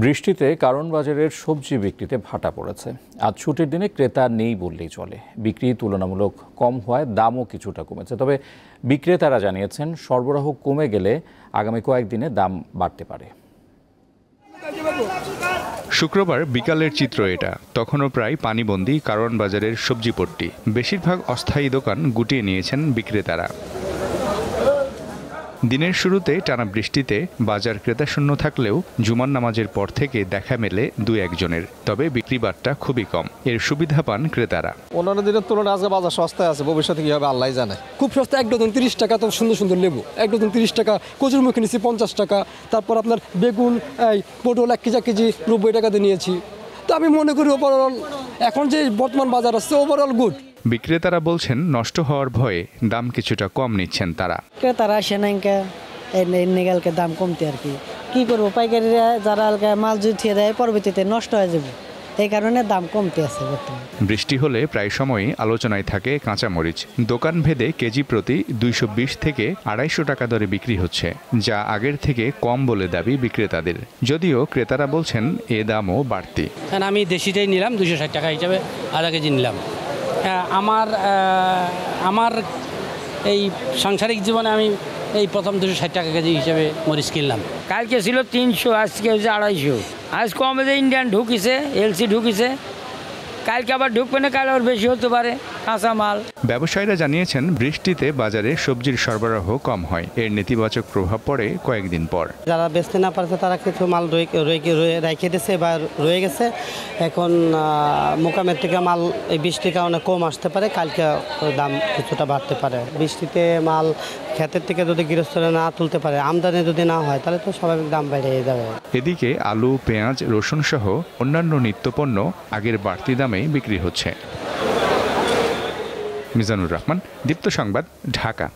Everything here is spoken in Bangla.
বৃষ্টিতে কারণ বাজারের সবজি বিক্রিতে ভাটা পড়েছে। আজ ছুটির দিনে ক্রেতা নেই বললেই চলে। বিক্রি তুলনামূলক কম হওয়ায় দামও কিছুটা কমেছে। তবে বিক্রেতারা জানিয়েছেন সরবরাহ কমে গেলে আগামী কয়েকদিনে দাম বাড়তে পারে। শুক্রবার বিকালের চিত্র এটা। তখনও প্রায় পানিবন্দী কারণ বাজারের সবজি পট্টি। বেশিরভাগ অস্থায়ী দোকান গুটিয়ে নিয়েছেন বিক্রেতারা। দিনের শুরুতে টানা বৃষ্টিতে বাজার ক্রেতা শূন্য থাকলেও জুমার নামাজের পর থেকে দেখা মেলে দুই একজনের। তবে বিক্রি বাট্টা খুবই কম। এর সুবিধা পান ক্রেতারা। অন্যান্য দিনের তুলনায় আজকে বাজার সস্তায় আছে, ভবিষ্যতে কি হবে আল্লাহ জানে। খুব সস্তা, এক ডজন 30 টাকা। তো সুন্দর সুন্দর লেবু এক ডজন 30 টাকা, কচুরমুখী নিয়েছি 50 টাকা। তারপর আপনার বেগুন, পটল 1 কেজি 90 টাকাতে নিয়েছি। তো আমি মনে করি ওভারঅল এখন যে বর্তমান বাজার আছে ওভারঅল গুড। বিক্রেতারা বলছেন নষ্ট হওয়ার ভয়ে দাম কিছুটা কম নিচ্ছেন তারা। ক্রেতারা আসে না নিগালকে দাম কমতে আর কি করবো, পাইকারিরা যারা মাল জুটিয়ে দেয় পরবর্তীতে নষ্ট হয়ে যাবে, এই কারণে দাম কমতে আছে বর্তমানে। বৃষ্টি হলে প্রায় সময়ই আলোচনায় থাকে কাঁচামরিচ। দোকান ভেদে কেজি প্রতি 220 থেকে 250 টাকা দরে বিক্রি হচ্ছে, যা আগের থেকে কম বলে দাবি বিক্রেতাদের। যদিও ক্রেতারা বলছেন এ দামও বাড়তি। আমি দেশিটাই নিলাম 260 টাকা হিসাবে আধা কেজি নিলাম। আমার এই সাংসারিক জীবনে আমি এই প্রথম 260 টাকা কেজি হিসেবে মরিচ কিনলাম। কালকে ছিল 300, আজকে হচ্ছে 250। আজ কমে যে ইন্ডিয়ান ঢুকিছে, এলসি ঢুকিছে, কালকে আবার ঢুকবে না, কাল আবার বেশি হতে পারে কাঁচা মাল। ব্যবসায়ীরা জানিয়েছেন বৃষ্টিতে বাজারে সবজির সরবরাহ কম হয়। এর নেতিবাচক প্রভাব পড়ে কয়েকদিন পর। যারা বেচতে না পারছে তারা কিছু মাল রেখে দিয়েছে বা রয়ে গেছে। এখন মোকামের থেকে মাল এই বৃষ্টির কারণে কম আসতে পারে, কালকে দাম কিছুটা বাড়তে পারে। বৃষ্টিতে মাল ক্ষেতের থেকে যদি গৃহস্থরা না তুলতে পারে, আমদানি যদি না হয়, তাহলে তো স্বাভাবিক দাম বেড়ে যাবে। এদিকে আলু, পেঁয়াজ, রসুন সহ অন্যান্য নিত্যপণ্য আগের বাড়তি দামেই বিক্রি হচ্ছে। মিজানুর রহমান, দীপ্ত সংবাদ, ঢাকা।